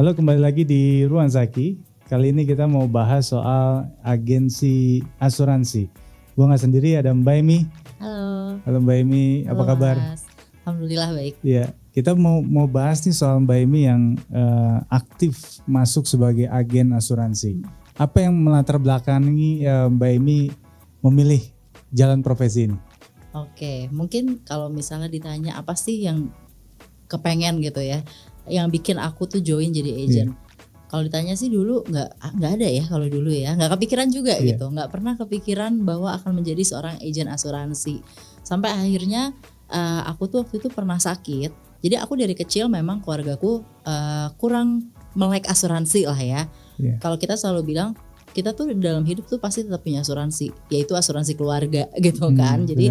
Halo, kembali lagi di Ruang Zaki. Kali ini kita mau bahas soal agensi asuransi. Gue gak sendiri, ada Mbak Emi. Halo. Halo Mbak Emi, apa Halo, kabar? Mas. Alhamdulillah baik. Ya, kita mau bahas nih soal Mbak Emi yang aktif masuk sebagai agen asuransi. Apa yang melatar belakangi Mbak Emi memilih jalan profesi ini? Oke, mungkin kalau misalnya ditanya apa sih yang kepengen gitu ya, yang bikin aku tuh join jadi agent. Kalau ditanya sih dulu nggak ada ya, kalau dulu ya nggak kepikiran juga gitu, nggak pernah kepikiran bahwa akan menjadi seorang agent asuransi. Sampai akhirnya aku tuh waktu itu pernah sakit. Jadi aku dari kecil memang keluargaku kurang melek asuransi lah ya. Kalau kita selalu bilang kita tuh dalam hidup tuh pasti tetap punya asuransi, yaitu asuransi keluarga gitu kan. Jadi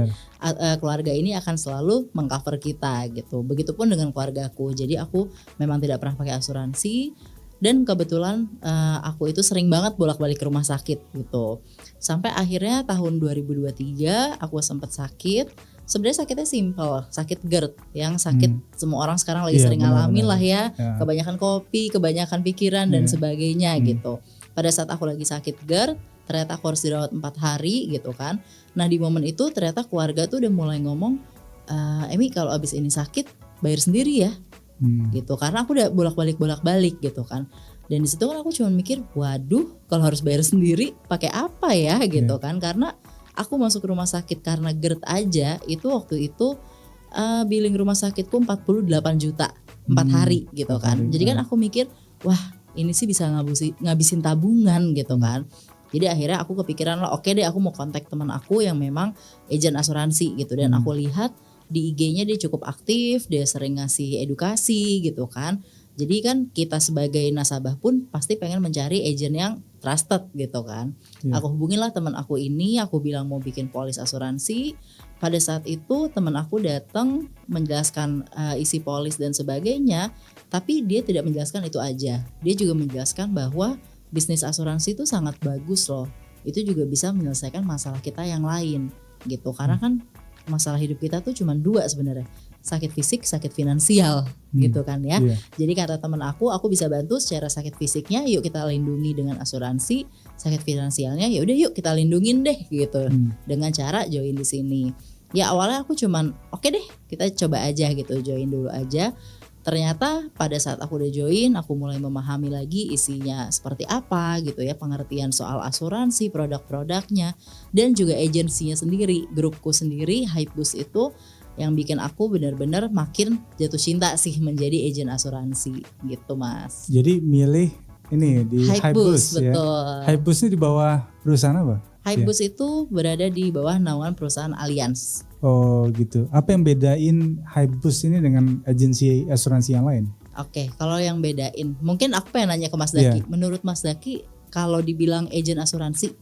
keluarga ini akan selalu mengcover kita gitu. Begitupun dengan keluargaku. Jadi aku memang tidak pernah pakai asuransi. Dan kebetulan aku itu sering banget bolak-balik ke rumah sakit gitu. Sampai akhirnya tahun 2023 aku sempat sakit. Sebenarnya sakitnya simple, sakit GERD yang sakit semua orang sekarang lagi sering ngalamin lah ya. Kebanyakan kopi, kebanyakan pikiran dan sebagainya gitu. Pada saat aku lagi sakit GERD, ternyata aku harus dirawat 4 hari gitu kan. Nah di momen itu ternyata keluarga tuh udah mulai ngomong, Emi kalau abis ini sakit bayar sendiri ya. Gitu, karena aku udah bolak-balik gitu kan. Dan disitu kan aku cuma mikir, waduh kalau harus bayar sendiri pakai apa ya gitu kan. Karena aku masuk rumah sakit karena GERD aja itu waktu itu billing rumah sakitku 48 juta 4 hari gitu kan. Jadi kan aku mikir, wah ini sih bisa ngabisin tabungan gitu kan. Jadi akhirnya aku kepikiran lah, oke deh aku mau kontak teman aku yang memang agent asuransi gitu. Dan aku lihat di IG-nya dia cukup aktif, dia sering ngasih edukasi gitu kan. Jadi kan kita sebagai nasabah pun pasti pengen mencari agent yang trusted gitu kan. Aku hubungilah teman aku ini, aku bilang mau bikin polis asuransi. Pada saat itu teman aku datang menjelaskan isi polis dan sebagainya. Tapi dia tidak menjelaskan itu aja. Dia juga menjelaskan bahwa bisnis asuransi itu sangat bagus loh. Itu juga bisa menyelesaikan masalah kita yang lain gitu. Karena kan masalah hidup kita tuh cuma 2 sebenarnya. Sakit fisik, sakit finansial gitu kan ya. Jadi kata teman aku bisa bantu secara sakit fisiknya, yuk kita lindungi dengan asuransi. Sakit finansialnya ya udah yuk kita lindungin deh gitu. Dengan cara join di sini. Ya awalnya aku cuman oke deh, kita coba aja gitu, join dulu aja. Ternyata pada saat aku udah join, aku mulai memahami lagi isinya seperti apa gitu ya, pengertian soal asuransi, produk-produknya, dan juga agensinya sendiri, grupku sendiri, Hypebus itu yang bikin aku benar-benar makin jatuh cinta sih menjadi agen asuransi gitu Mas. Jadi milih ini di Hypebus ya. Betul. Hypebus ini di bawah perusahaan apa? Hypebus itu berada di bawah naungan perusahaan Allianz. Oh gitu. Apa yang bedain Hypebus ini dengan agensi asuransi yang lain? Oke, kalau yang bedain, mungkin aku pengen nanya ke Mas Daki. Menurut Mas Daki, kalau dibilang agen asuransi,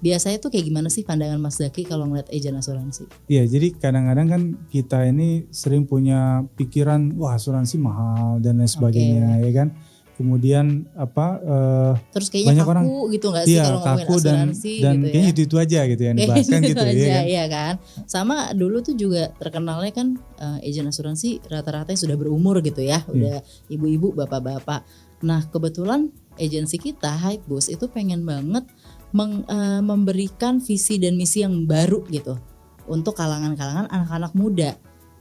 biasanya tuh kayak gimana sih pandangan Mas Daki kalau ngeliat agen asuransi? Iya, jadi kadang-kadang kan kita ini sering punya pikiran, wah asuransi mahal dan lain sebagainya, ya kan? Kemudian terus kayaknya banyak kaku orang, gitu nggak sih kalau ngomongin asuransi dan gitu kayaknya ya? itu aja gitu yang dibahaskan gitu aja, ya kan? Sama dulu tuh juga terkenalnya kan agen asuransi rata-rata sudah berumur gitu ya, udah ibu-ibu, bapak-bapak. Nah kebetulan agensi kita Hypebus itu pengen banget memberikan visi dan misi yang baru gitu untuk kalangan-kalangan anak-anak muda.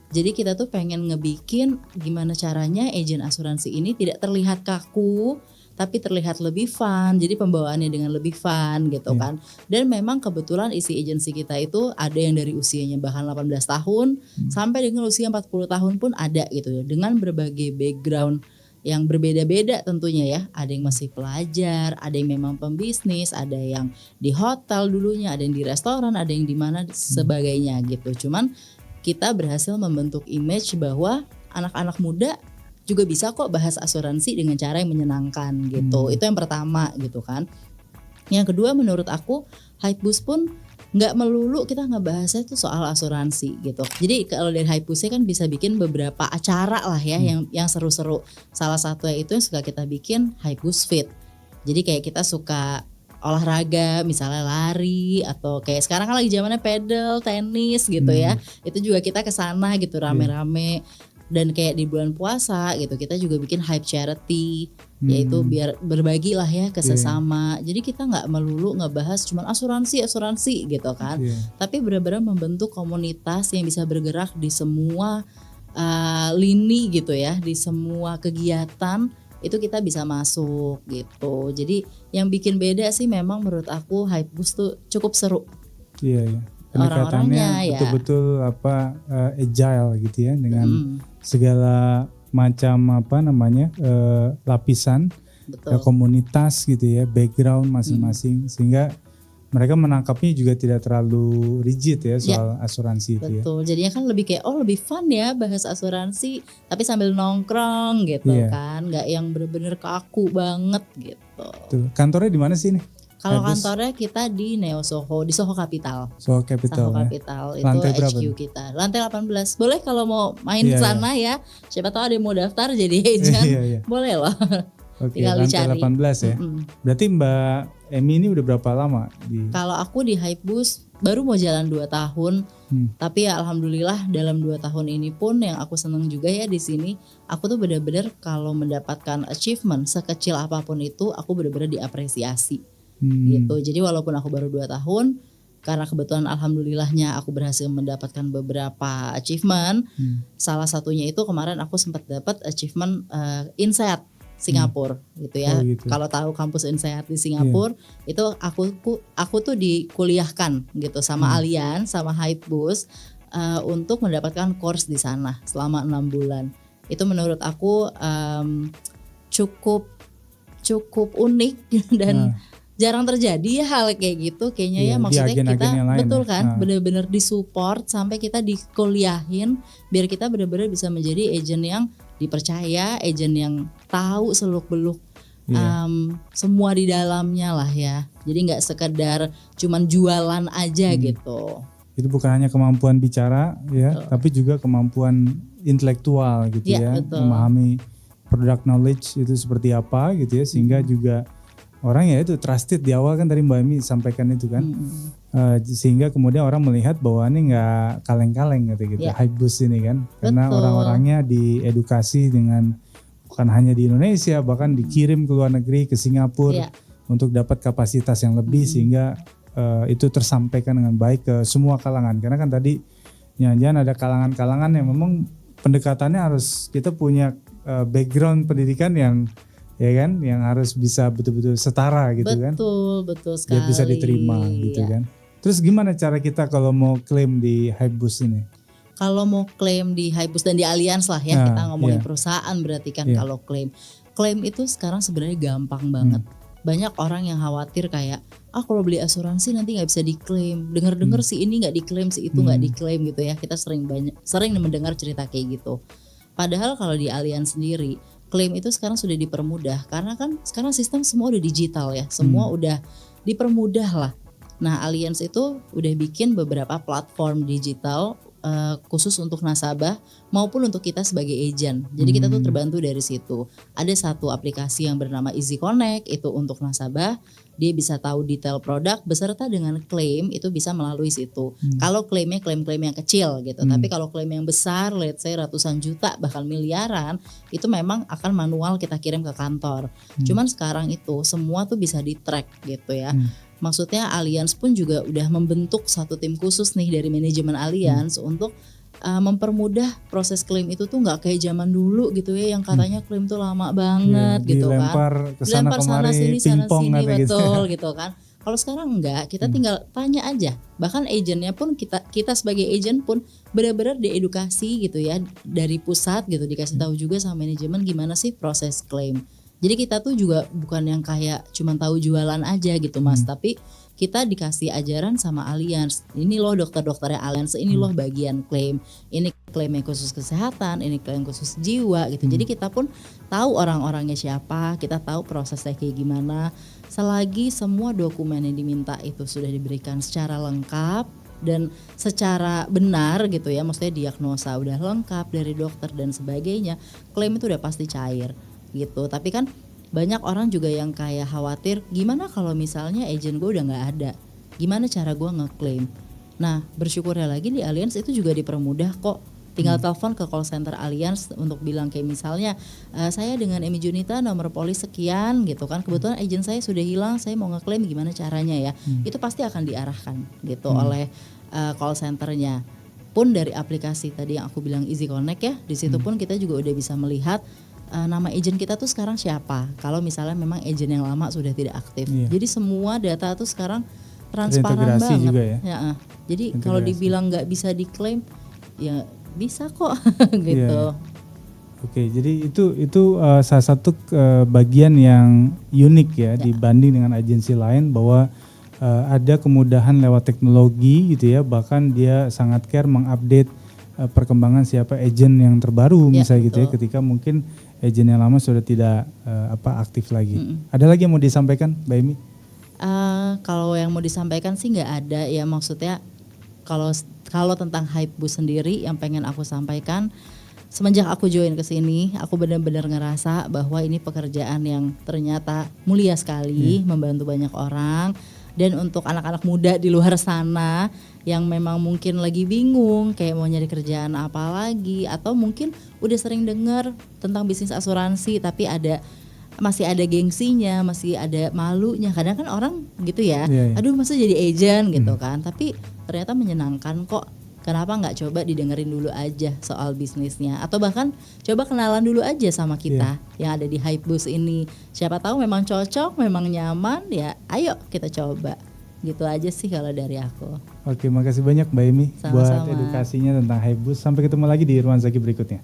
Jadi kita tuh pengen ngebikin gimana caranya agen asuransi ini tidak terlihat kaku, tapi terlihat lebih fun. Jadi pembawaannya dengan lebih fun gitu kan. Dan memang kebetulan isi agensi kita itu ada yang dari usianya bahkan 18 tahun sampai dengan usia 40 tahun pun ada gitu ya. Dengan berbagai background yang berbeda-beda tentunya ya. Ada yang masih pelajar, ada yang memang pembisnis, ada yang di hotel dulunya, ada yang di restoran, ada yang di mana sebagainya gitu. Cuman kita berhasil membentuk image bahwa anak-anak muda juga bisa kok bahas asuransi dengan cara yang menyenangkan gitu. Itu yang pertama gitu kan. Yang kedua menurut aku Hypebus pun nggak melulu kita ngebahasnya itu soal asuransi gitu. Jadi kalau dari Hypebusnya kan bisa bikin beberapa acara lah ya yang seru-seru. Salah satunya itu yang suka kita bikin Hypebus Fit. Jadi kayak kita suka olahraga misalnya lari atau kayak sekarang kan lagi zamannya pedal, tenis gitu ya. Itu juga kita kesana gitu rame-rame. Dan kayak di bulan puasa gitu kita juga bikin hype charity, yaitu biar berbagi lah ya ke sesama. Jadi kita nggak melulu ngebahas cuman asuransi gitu kan, tapi benar-benar membentuk komunitas yang bisa bergerak di semua lini gitu ya, di semua kegiatan itu kita bisa masuk gitu. Jadi yang bikin beda sih memang menurut aku Hypebeast tuh cukup seru. Iya. Pendekatannya betul-betul agile gitu ya, dengan segala macam lapisan komunitas gitu ya, background masing-masing, sehingga mereka menangkapnya juga tidak terlalu rigid ya soal asuransi itu ya. Betul, jadinya kan lebih kayak lebih fun ya bahas asuransi tapi sambil nongkrong gitu kan, nggak yang bener-bener kaku banget gitu. Tuh, kantornya di mana sih nih? Kalau kantornya kita di Neo Soho, di Soho Capital. Soho Capital itu lantai HQ berapa? kita. Lantai 18. Boleh kalau mau main ke sana ya. Siapa tahu ada yang mau daftar jadi agent. Boleh loh. Oke, lantai 18 ya. Berarti Mbak Emi ini udah berapa lama Kalau aku di Hypebeast baru mau jalan 2 tahun. Tapi ya alhamdulillah dalam 2 tahun ini pun yang aku seneng juga ya di sini, aku tuh benar-benar kalau mendapatkan achievement sekecil apapun itu aku benar-benar diapresiasi. Gitu. Jadi walaupun aku baru 2 tahun, karena kebetulan alhamdulillahnya aku berhasil mendapatkan beberapa achievement. Salah satunya itu kemarin aku sempat dapat achievement Insight Singapura gitu ya. Kalau tahu kampus Insight di Singapura, itu aku tuh dikuliahkan gitu sama Allianz sama Hypebeast untuk mendapatkan course di sana selama 6 bulan. Itu menurut aku cukup unik dan jarang terjadi ya hal kayak gitu kayaknya ya, maksudnya kita betul kan benar-benar disupport sampai kita dikuliahin biar kita benar-benar bisa menjadi agent yang dipercaya, agent yang tahu seluk-beluk semua di dalamnya lah ya. Jadi nggak sekedar cuman jualan aja gitu. Jadi bukan hanya kemampuan bicara ya, tapi juga kemampuan intelektual gitu ya, memahami product knowledge itu seperti apa gitu ya, sehingga juga orang ya itu trusted di awal kan tadi Mbak Emi sampaikan itu kan, sehingga kemudian orang melihat bahwa ini nggak kaleng-kaleng gitu Hypebeast ini kan, karena orang-orangnya diedukasi dengan bukan hanya di Indonesia, bahkan dikirim ke luar negeri, ke Singapura untuk dapat kapasitas yang lebih sehingga itu tersampaikan dengan baik ke semua kalangan. Karena kan tadi jangan-jangan ada kalangan-kalangan yang memang pendekatannya harus kita punya background pendidikan yang yang harus bisa betul-betul setara gitu kan. Betul sekali. Biar bisa diterima gitu kan. Terus gimana cara kita kalau mau klaim di Hypebeast ini? Kalau mau klaim di Hypebeast dan di Allianz lah ya, kita ngomongin perusahaan berarti kan kalau klaim. Klaim itu sekarang sebenarnya gampang banget. Banyak orang yang khawatir kayak, kalau beli asuransi nanti nggak bisa diklaim. Dengar-dengar si ini nggak diklaim, si itu nggak diklaim gitu ya. Kita sering mendengar cerita kayak gitu. Padahal kalau di Allianz sendiri, klaim itu sekarang sudah dipermudah karena kan sekarang sistem semua udah digital ya, semua udah dipermudah lah. Nah, Allianz itu udah bikin beberapa platform digital khusus untuk nasabah maupun untuk kita sebagai agent. Jadi kita tuh terbantu dari situ. Ada satu aplikasi yang bernama Easy Connect, itu untuk nasabah. Dia bisa tahu detail produk beserta dengan klaim itu bisa melalui situ. Kalau klaim yang kecil gitu, tapi kalau klaim yang besar, let's say ratusan juta bahkan miliaran, itu memang akan manual kita kirim ke kantor. Cuman sekarang itu semua tuh bisa di-track gitu ya. Maksudnya Allianz pun juga udah membentuk satu tim khusus nih dari manajemen Allianz untuk mempermudah proses klaim itu tuh nggak kayak zaman dulu gitu ya, yang katanya klaim tuh lama banget gitu kan. Dilempar sana sini betul gitu kan. Kalau sekarang enggak, kita tinggal tanya aja. Bahkan agentnya pun kita sebagai agent pun benar-benar diedukasi gitu ya dari pusat gitu, dikasih tahu juga sama manajemen gimana sih proses klaim. Jadi kita tuh juga bukan yang kayak cuma tahu jualan aja gitu Mas, tapi kita dikasih ajaran sama Allianz. Ini loh dokter-dokternya Allianz, ini loh bagian klaim. Ini klaim yang khusus kesehatan, ini klaim khusus jiwa gitu. Jadi kita pun tahu orang-orangnya siapa, kita tahu prosesnya kayak gimana. Selagi semua dokumen yang diminta itu sudah diberikan secara lengkap dan secara benar gitu ya, maksudnya diagnosa udah lengkap dari dokter dan sebagainya, klaim itu udah pasti cair gitu. Tapi kan banyak orang juga yang kayak khawatir, gimana kalau misalnya agent gue udah gak ada, gimana cara gue ngeklaim. Nah bersyukurnya lagi di Allianz itu juga dipermudah kok. Tinggal telepon ke call center Allianz untuk bilang kayak misalnya saya dengan Emi Junita nomor polis sekian gitu kan. Kebetulan agent saya sudah hilang, saya mau ngeklaim gimana caranya ya. Itu pasti akan diarahkan gitu oleh call centernya. Pun dari aplikasi tadi yang aku bilang Easy Connect ya, di situ pun kita juga udah bisa melihat nama agent kita tuh sekarang siapa. Kalau misalnya memang agent yang lama sudah tidak aktif. Jadi semua data tuh sekarang transparan banget. Juga ya. Jadi kalau dibilang nggak bisa diklaim, ya bisa kok gitu. Oke, jadi itu salah satu bagian yang unik ya dibanding dengan agensi lain, bahwa ada kemudahan lewat teknologi gitu ya, bahkan dia sangat care mengupdate perkembangan siapa agent yang terbaru misalnya gitu ya, ketika mungkin agent yang lama sudah tidak aktif lagi. Ada lagi yang mau disampaikan, Mbak Emi? Kalau yang mau disampaikan sih nggak ada ya, maksudnya kalau tentang Hypeboost sendiri yang pengen aku sampaikan, semenjak aku join ke sini, aku benar-benar ngerasa bahwa ini pekerjaan yang ternyata mulia sekali, membantu banyak orang. Dan untuk anak-anak muda di luar sana yang memang mungkin lagi bingung kayak mau nyari kerjaan apa lagi, atau mungkin udah sering dengar tentang bisnis asuransi tapi masih ada gengsinya, masih ada malunya. Kadang kan orang gitu ya, aduh masa jadi agent gitu kan. Tapi ternyata menyenangkan kok. Kenapa nggak coba didengerin dulu aja soal bisnisnya, atau bahkan coba kenalan dulu aja sama kita yang ada di Hypeboost ini. Siapa tahu memang cocok, memang nyaman, ya ayo kita coba. Gitu aja sih kalau dari aku. Oke, makasih banyak Mbak Emi buat edukasinya tentang Hypeboost. Sampai ketemu lagi di Ruang Zaki berikutnya.